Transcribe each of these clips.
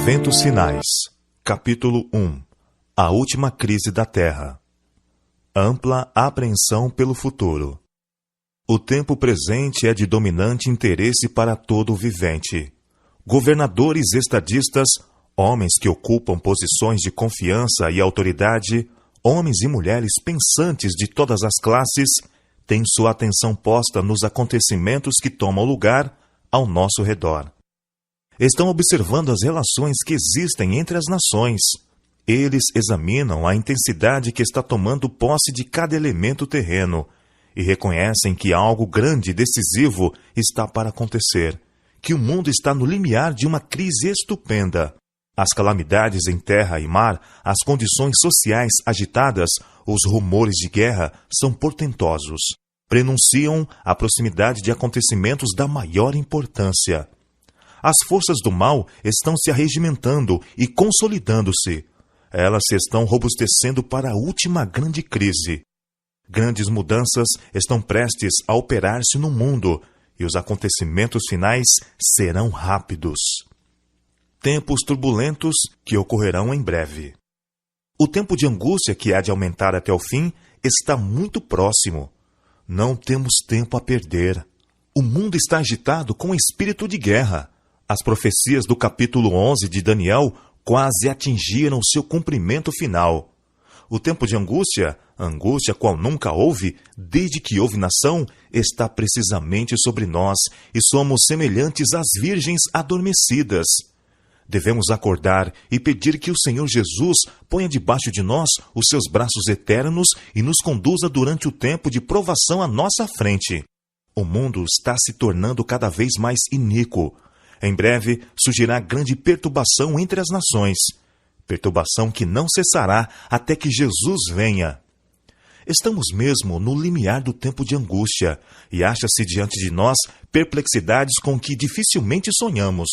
Eventos finais. Capítulo 1. A última crise da Terra. Ampla apreensão pelo futuro. O tempo presente é de dominante interesse para todo o vivente. Governadores estadistas, homens que ocupam posições de confiança e autoridade, homens e mulheres pensantes de todas as classes, têm sua atenção posta nos acontecimentos que tomam lugar ao nosso redor. Estão observando as relações que existem entre as nações. Eles examinam a intensidade que está tomando posse de cada elemento terreno e reconhecem que algo grande e decisivo está para acontecer, que o mundo está no limiar de uma crise estupenda. As calamidades em terra e mar, as condições sociais agitadas, os rumores de guerra são portentosos. Prenunciam a proximidade de acontecimentos da maior importância. As forças do mal estão se arregimentando e consolidando-se. Elas se estão robustecendo para a última grande crise. Grandes mudanças estão prestes a operar-se no mundo e os acontecimentos finais serão rápidos. Tempos turbulentos que ocorrerão em breve. O tempo de angústia que há de aumentar até o fim está muito próximo. Não temos tempo a perder. O mundo está agitado com espírito de guerra. As profecias do capítulo 11 de Daniel quase atingiram seu cumprimento final. O tempo de angústia, angústia qual nunca houve, desde que houve nação, está precisamente sobre nós e somos semelhantes às virgens adormecidas. Devemos acordar e pedir que o Senhor Jesus ponha debaixo de nós os seus braços eternos e nos conduza durante o tempo de provação à nossa frente. O mundo está se tornando cada vez mais iníquo. Em breve surgirá grande perturbação entre as nações, perturbação que não cessará até que Jesus venha. Estamos mesmo no limiar do tempo de angústia, e acha-se diante de nós perplexidades com que dificilmente sonhamos.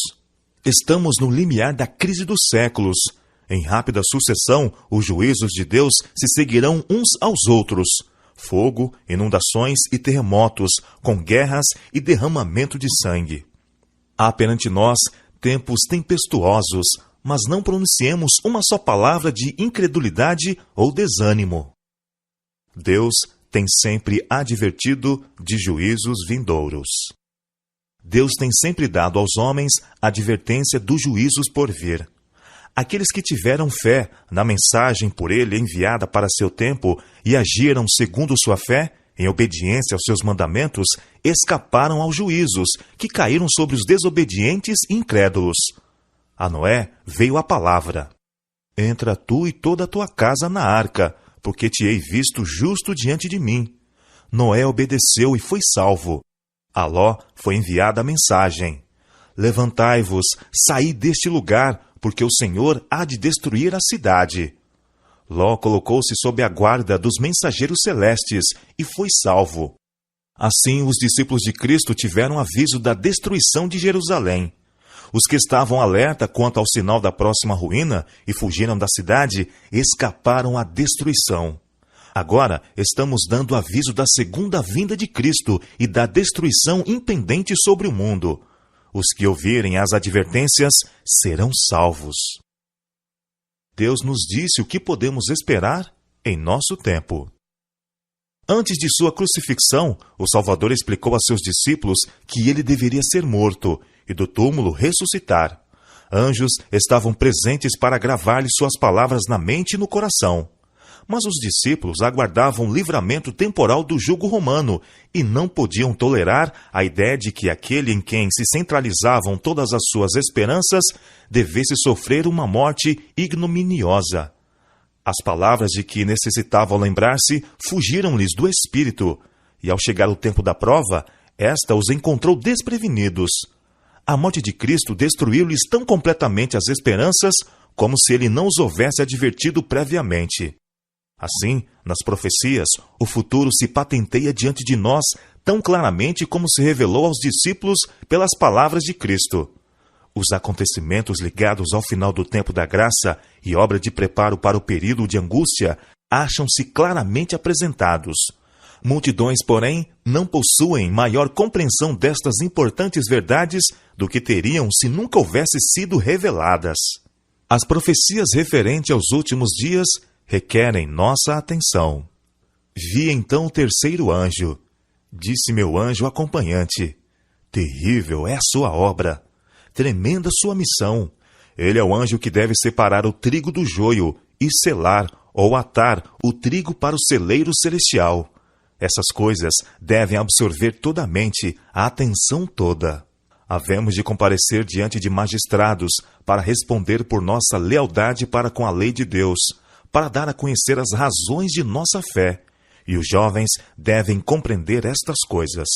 Estamos no limiar da crise dos séculos. Em rápida sucessão, os juízos de Deus se seguirão uns aos outros. Fogo, inundações e terremotos, com guerras e derramamento de sangue. Há perante nós tempos tempestuosos, mas não pronunciemos uma só palavra de incredulidade ou desânimo. Deus tem sempre advertido de juízos vindouros. Deus tem sempre dado aos homens a advertência dos juízos por vir. Aqueles que tiveram fé na mensagem por ele enviada para seu tempo e agiram segundo sua fé, em obediência aos seus mandamentos, escaparam aos juízos, que caíram sobre os desobedientes e incrédulos. A Noé veio a palavra: Entra tu e toda a tua casa na arca, porque te hei visto justo diante de mim. Noé obedeceu e foi salvo. A Ló foi enviada a mensagem: Levantai-vos, saí deste lugar, porque o Senhor há de destruir a cidade. Ló colocou-se sob a guarda dos mensageiros celestes e foi salvo. Assim, os discípulos de Cristo tiveram aviso da destruição de Jerusalém. Os que estavam alerta quanto ao sinal da próxima ruína e fugiram da cidade, escaparam à destruição. Agora, estamos dando aviso da segunda vinda de Cristo e da destruição impendente sobre o mundo. Os que ouvirem as advertências serão salvos. Deus nos disse o que podemos esperar em nosso tempo. Antes de sua crucifixão, o Salvador explicou a seus discípulos que ele deveria ser morto e do túmulo ressuscitar. Anjos estavam presentes para gravar-lhe suas palavras na mente e no coração. Mas os discípulos aguardavam livramento temporal do jugo romano e não podiam tolerar a ideia de que aquele em quem se centralizavam todas as suas esperanças devesse sofrer uma morte ignominiosa. As palavras de que necessitavam lembrar-se fugiram-lhes do espírito, e ao chegar o tempo da prova, esta os encontrou desprevenidos. A morte de Cristo destruiu-lhes tão completamente as esperanças como se ele não os houvesse advertido previamente. Assim, nas profecias, o futuro se patenteia diante de nós tão claramente como se revelou aos discípulos pelas palavras de Cristo. Os acontecimentos ligados ao final do tempo da graça e obra de preparo para o período de angústia acham-se claramente apresentados. Multidões, porém, não possuem maior compreensão destas importantes verdades do que teriam se nunca houvessem sido reveladas. As profecias referentes aos últimos dias requerem nossa atenção. Vi então o terceiro anjo. Disse meu anjo acompanhante: terrível é a sua obra, tremenda sua missão. Ele é o anjo que deve separar o trigo do joio e selar ou atar o trigo para o celeiro celestial. Essas coisas devem absorver toda a mente, a atenção toda. Havemos de comparecer diante de magistrados para responder por nossa lealdade para com a lei de Deus, para dar a conhecer as razões de nossa fé. E os jovens devem compreender estas coisas.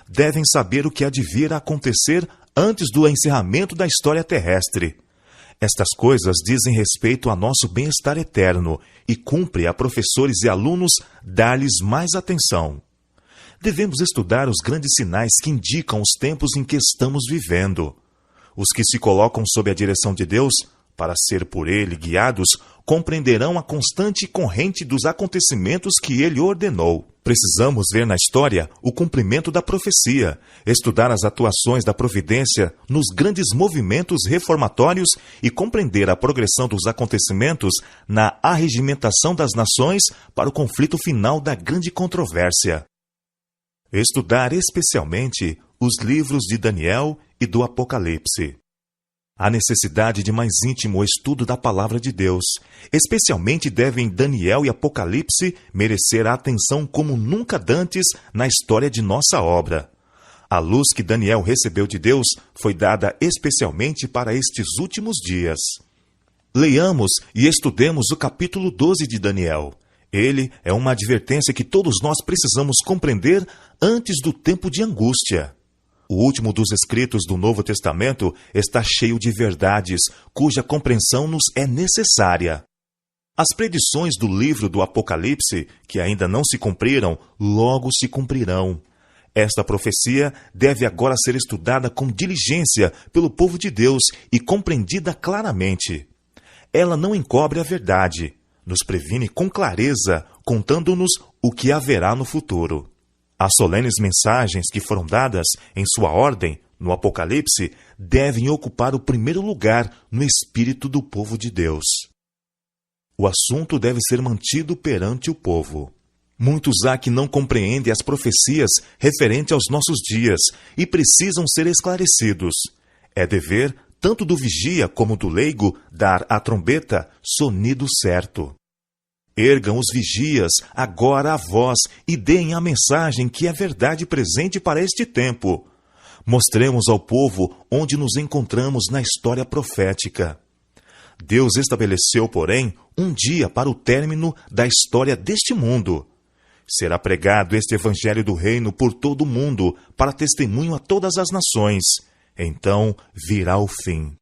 Devem saber o que há de vir a acontecer antes do encerramento da história terrestre. Estas coisas dizem respeito a nosso bem-estar eterno e cumpre a professores e alunos dar-lhes mais atenção. Devemos estudar os grandes sinais que indicam os tempos em que estamos vivendo. Os que se colocam sob a direção de Deus, para ser por Ele guiados, compreenderão a constante corrente dos acontecimentos que Ele ordenou. Precisamos ver na história o cumprimento da profecia, estudar as atuações da providência nos grandes movimentos reformatórios e compreender a progressão dos acontecimentos na arregimentação das nações para o conflito final da grande controvérsia. Estudar especialmente os livros de Daniel e do Apocalipse. Há necessidade de mais íntimo estudo da palavra de Deus. Especialmente devem Daniel e Apocalipse merecer a atenção como nunca dantes na história de nossa obra. A luz que Daniel recebeu de Deus foi dada especialmente para estes últimos dias. Leiamos e estudemos o capítulo 12 de Daniel. Ele é uma advertência que todos nós precisamos compreender antes do tempo de angústia. O último dos escritos do Novo Testamento está cheio de verdades, cuja compreensão nos é necessária. As predições do livro do Apocalipse, que ainda não se cumpriram, logo se cumprirão. Esta profecia deve agora ser estudada com diligência pelo povo de Deus e compreendida claramente. Ela não encobre a verdade, nos previne com clareza, contando-nos o que haverá no futuro. As solenes mensagens que foram dadas, em sua ordem, no Apocalipse, devem ocupar o primeiro lugar no espírito do povo de Deus. O assunto deve ser mantido perante o povo. Muitos há que não compreendem as profecias referentes aos nossos dias e precisam ser esclarecidos. É dever, tanto do vigia como do leigo, dar à trombeta sonido certo. Ergam os vigias agora a voz e deem a mensagem que é verdade presente para este tempo. Mostremos ao povo onde nos encontramos na história profética. Deus estabeleceu, porém, um dia para o término da história deste mundo. Será pregado este evangelho do reino por todo o mundo, para testemunho a todas as nações. Então virá o fim.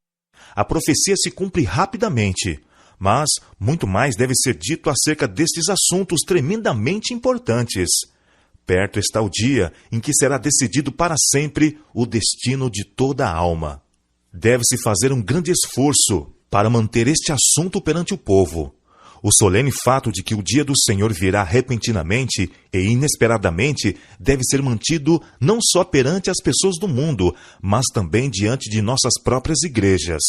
A profecia se cumpre rapidamente, mas muito mais deve ser dito acerca destes assuntos tremendamente importantes. Perto está o dia em que será decidido para sempre o destino de toda a alma. Deve-se fazer um grande esforço para manter este assunto perante o povo. O solene fato de que o dia do Senhor virá repentinamente e inesperadamente deve ser mantido não só perante as pessoas do mundo, mas também diante de nossas próprias igrejas.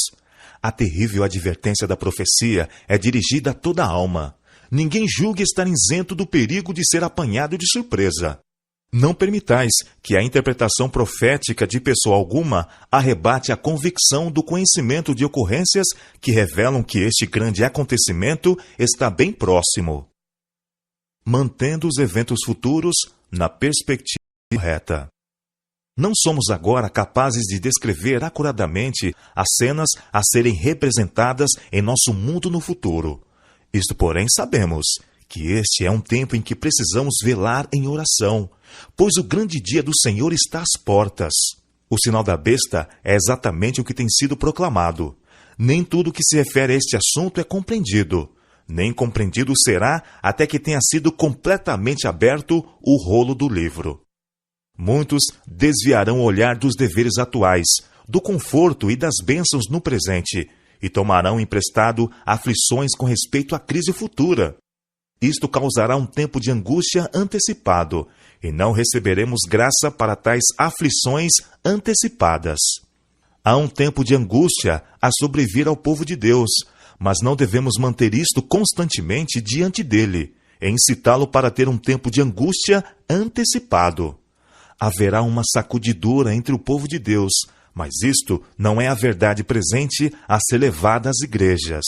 A terrível advertência da profecia é dirigida a toda a alma. Ninguém julgue estar isento do perigo de ser apanhado de surpresa. Não permitais que a interpretação profética de pessoa alguma arrebate a convicção do conhecimento de ocorrências que revelam que este grande acontecimento está bem próximo. Mantendo os eventos futuros na perspectiva correta. Não somos agora capazes de descrever acuradamente as cenas a serem representadas em nosso mundo no futuro. Isto, porém, sabemos que este é um tempo em que precisamos velar em oração, pois o grande dia do Senhor está às portas. O sinal da besta é exatamente o que tem sido proclamado. Nem tudo que se refere a este assunto é compreendido. Nem compreendido será até que tenha sido completamente aberto o rolo do livro. Muitos desviarão o olhar dos deveres atuais, do conforto e das bênçãos no presente, e tomarão emprestado aflições com respeito à crise futura. isto causará um tempo de angústia antecipado, e não receberemos graça para tais aflições antecipadas. Há um tempo de angústia a sobrevir ao povo de Deus, mas não devemos manter isto constantemente diante dele, e incitá-lo para ter um tempo de angústia antecipado. Haverá uma sacudidura entre o povo de Deus, mas isto não é a verdade presente a ser levada às igrejas.